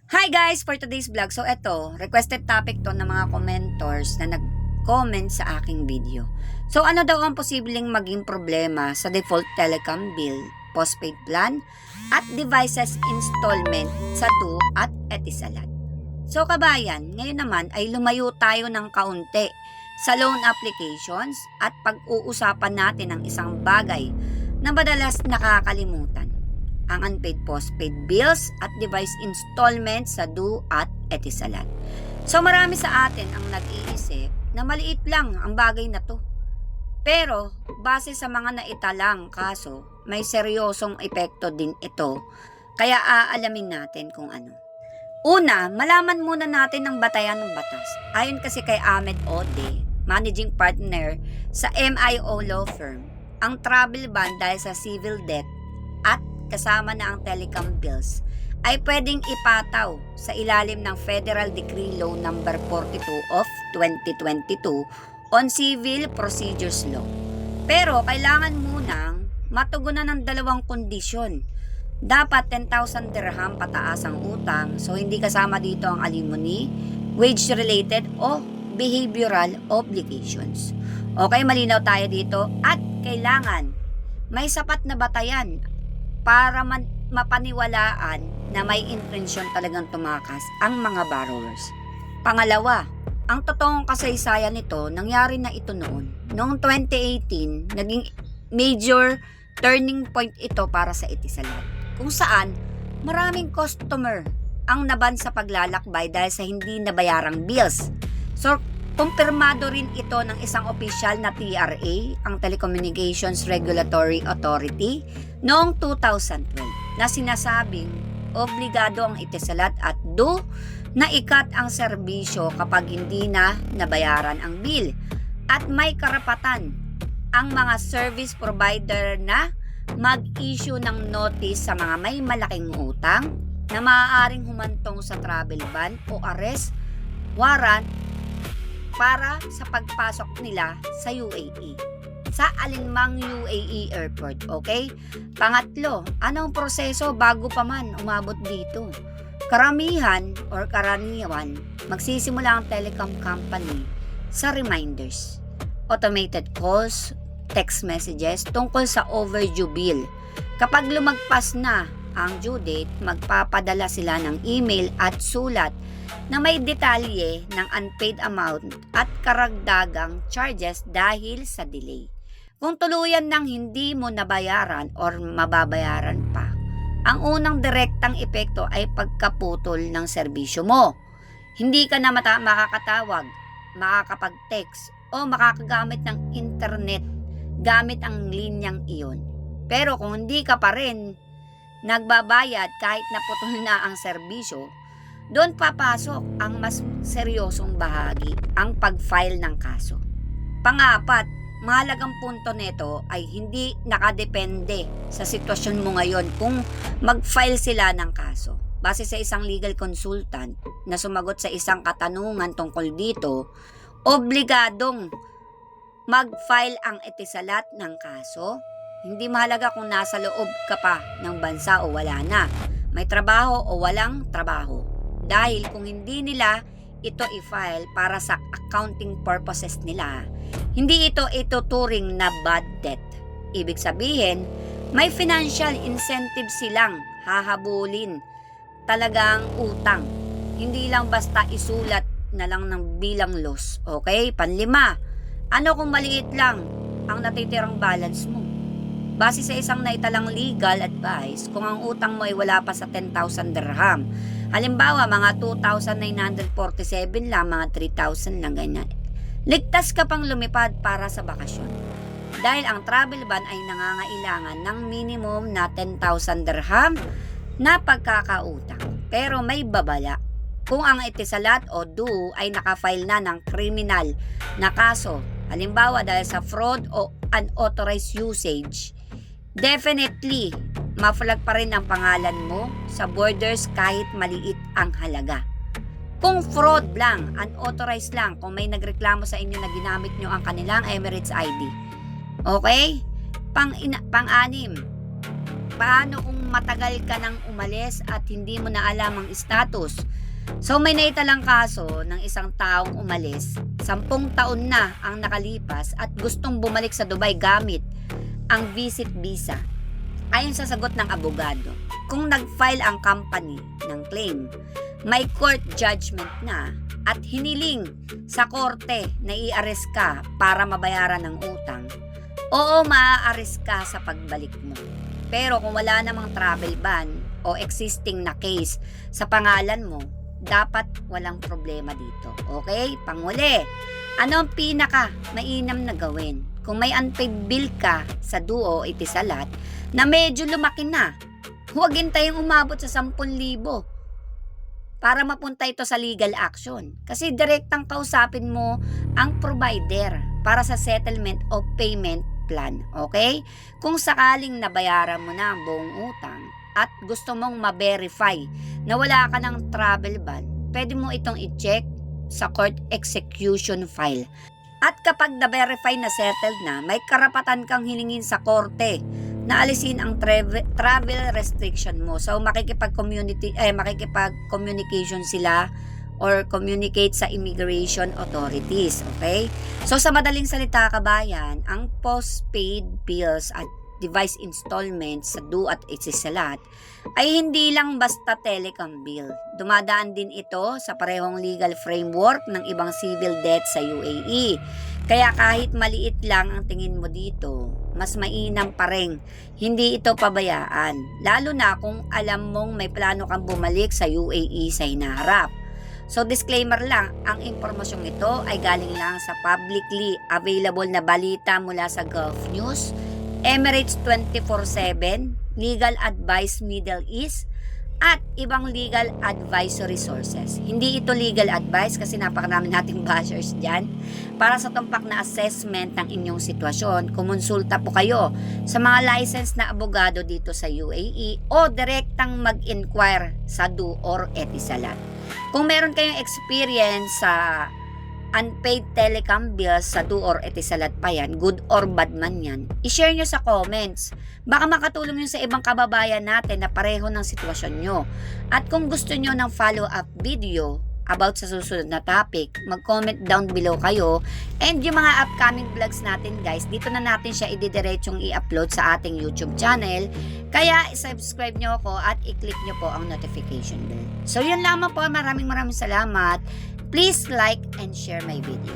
Hi guys! For today's vlog, so eto, requested topic to ng mga commentors na nag-comment sa aking video. So ano daw ang posibleng maging problema sa default telecom bill, postpaid plan, at devices installment sa Du at Etisalat? So kabayan, ngayon naman ay lumayo tayo ng kaunti sa loan applications at pag-uusapan natin ang isang bagay na madalas nakakalimutan: ang unpaid postpaid bills at device installment sa Du at Etisalat. So marami sa atin ang nag-iisip na maliit lang ang bagay na to. Pero base sa mga naitalang kaso, may seryosong epekto din ito. Kaya aalamin natin kung ano. Una, malaman muna natin ang batayan ng batas. Ayon kasi kay Ahmed Ode, managing partner sa MIO Law Firm, ang travel ban dahil sa civil debt at kasama na ang telecom bills ay pwedeng ipataw sa ilalim ng Federal Decree Law No. 42 of 2022 on Civil Procedures Law. Pero kailangan munang matugunan ng dalawang kondisyon. Dapat 10,000 dirham pataas ang utang, so hindi kasama dito ang alimony, wage-related o behavioral obligations. Okay, malinaw tayo dito, at kailangan may sapat na batayan para mapaniwalaan na may intensyon talagang tumakas ang mga borrowers. Pangalawa, ang totoong kasaysayan nito, nangyari na ito noong 2018, naging major turning point ito para sa Etisalat, kung saan maraming customer ang naban sa paglalakbay dahil sa hindi nabayarang bills. So, kumpirmado rin ito ng isang opisyal na TRA, ang Telecommunications Regulatory Authority, noong 2012, na sinasabing obligado ang Etisalat at Du na ikat ang serbisyo kapag hindi na nabayaran ang bill, at may karapatan ang mga service provider na mag-issue ng notice sa mga may malaking utang na maaaring humantong sa travel ban o arrest warrant para sa pagpasok nila sa UAE, sa alinmang UAE airport. Okay? Pangatlo, anong proseso bago pa man umabot dito? Karamihan or karaniwan, magsisimula ang telecom company sa reminders, automated calls, text messages tungkol sa overdue bill. Kapag lumagpas na ang due date, magpapadala sila ng email at sulat na may detalye ng unpaid amount at karagdagang charges dahil sa delay. Kung tuluyan nang hindi mo nabayaran or mababayaran pa, ang unang direktang epekto ay pagkaputol ng serbisyo mo. Hindi ka na makakatawag, makakapag-text o makakagamit ng internet gamit ang linyang iyon. Pero kung hindi ka pa rin nagbabayad kahit naputol na ang serbisyo, doon papasok ang mas seryosong bahagi, ang pag-file ng kaso. Pangapat, mahalagang punto nito ay hindi nakadepende sa sitwasyon mo ngayon kung mag-file sila ng kaso. Base sa isang legal consultant na sumagot sa isang katanungan tungkol dito, obligadong mag-file ang Etisalat ng kaso. Hindi mahalaga kung nasa loob ka pa ng bansa o wala na, may trabaho o walang trabaho. Dahil kung hindi nila ito i-file para sa accounting purposes nila, hindi ito ituturing na bad debt. Ibig sabihin, may financial incentive silang hahabulin talagang utang. Hindi lang basta isulat na lang ng bilang loss. Okay? Panlima, ano kung maliit lang ang natitirang balance mo? Base sa isang naitalang legal advice, kung ang utang mo ay wala pa sa 10,000 dirham, halimbawa mga 2,947 lang, mga 3,000 lang, ganyan, ligtas ka pang lumipad para sa bakasyon. Dahil ang travel ban ay nangangailangan ng minimum na 10,000 dirham na pagkakautang. Pero may babala. Kung ang Etisalat o Du ay nakafile na ng criminal na kaso, halimbawa dahil sa fraud o unauthorized usage, definitely ma-flag pa rin ang pangalan mo sa borders kahit maliit ang halaga. Kung fraud lang, unauthorized lang, kung may nagreklamo sa inyo na ginamit nyo ang kanilang Emirates ID. Okay? Pang-anim, Paano kung matagal ka nang umalis at hindi mo na alam ang status? So may naitalang kaso ng isang taong umalis, 10 taon na ang nakalipas at gustong bumalik sa Dubai gamit ang visit visa. Ayon sa sagot ng abogado, kung nag-file ang company ng claim, may court judgment na at hiniling sa korte na i-arrest ka para mabayaran ng utang, oo, maa-arrest ka sa pagbalik mo. Pero kung wala namang travel ban o existing na case sa pangalan mo, dapat walang problema dito. Okay? Panghuli, ano ang pinaka mainam na gawin? Kung may unpaid bill ka sa Duo o Etisalat na medyo lumaki na, huwag hintayong umabot sa 10,000 para mapunta ito sa legal action. Kasi direktang kausapin mo ang provider para sa settlement o payment plan. Okay? Kung sakaling nabayaran mo na ang buong utang at gusto mong ma-verify na wala ka ng travel ban, pwede mo itong i-check sa court execution file. At kapag na-verify na settled na, may karapatan kang hilingin sa korte na alisin ang travel restriction mo. So makikipag-communication sila or communicate sa immigration authorities. Okay? So sa madaling salita kabayan, ang postpaid bills at device installments sa Duo at Etisalat ay hindi lang basta telecom bill. Dumadaan din ito sa parehong legal framework ng ibang civil debt sa UAE. Kaya kahit maliit lang ang tingin mo dito, mas mainam pa rin hindi ito pabayaan. Lalo na kung alam mong may plano kang bumalik sa UAE sa hinaharap. So disclaimer lang, ang impormasyong ito ay galing lang sa publicly available na balita mula sa Gulf News, Emirates 24/7, Legal Advice Middle East, at ibang legal advisory sources. Hindi ito legal advice kasi napakarami nating bashers dyan. Para sa tumpak na assessment ng inyong sitwasyon, kumonsulta po kayo sa mga licensed na abogado dito sa UAE o direktang mag-inquire sa Duo or Etisalat. Kung meron kayong experience sa unpaid telecom bills sa Duo or Etisalat pa yan, good or bad man yan, i-share nyo sa comments. Baka makatulong yun sa ibang kababayan natin na pareho ng sitwasyon nyo. At kung gusto nyo ng follow-up video about sa susunod na topic, mag-comment down below kayo. And yung mga upcoming vlogs natin guys, dito na natin siya ididiretsong i-upload sa ating YouTube channel. Kaya subscribe nyo ako at i-click nyo po ang notification bell. So yun lamang po, maraming salamat. Please like and share my video.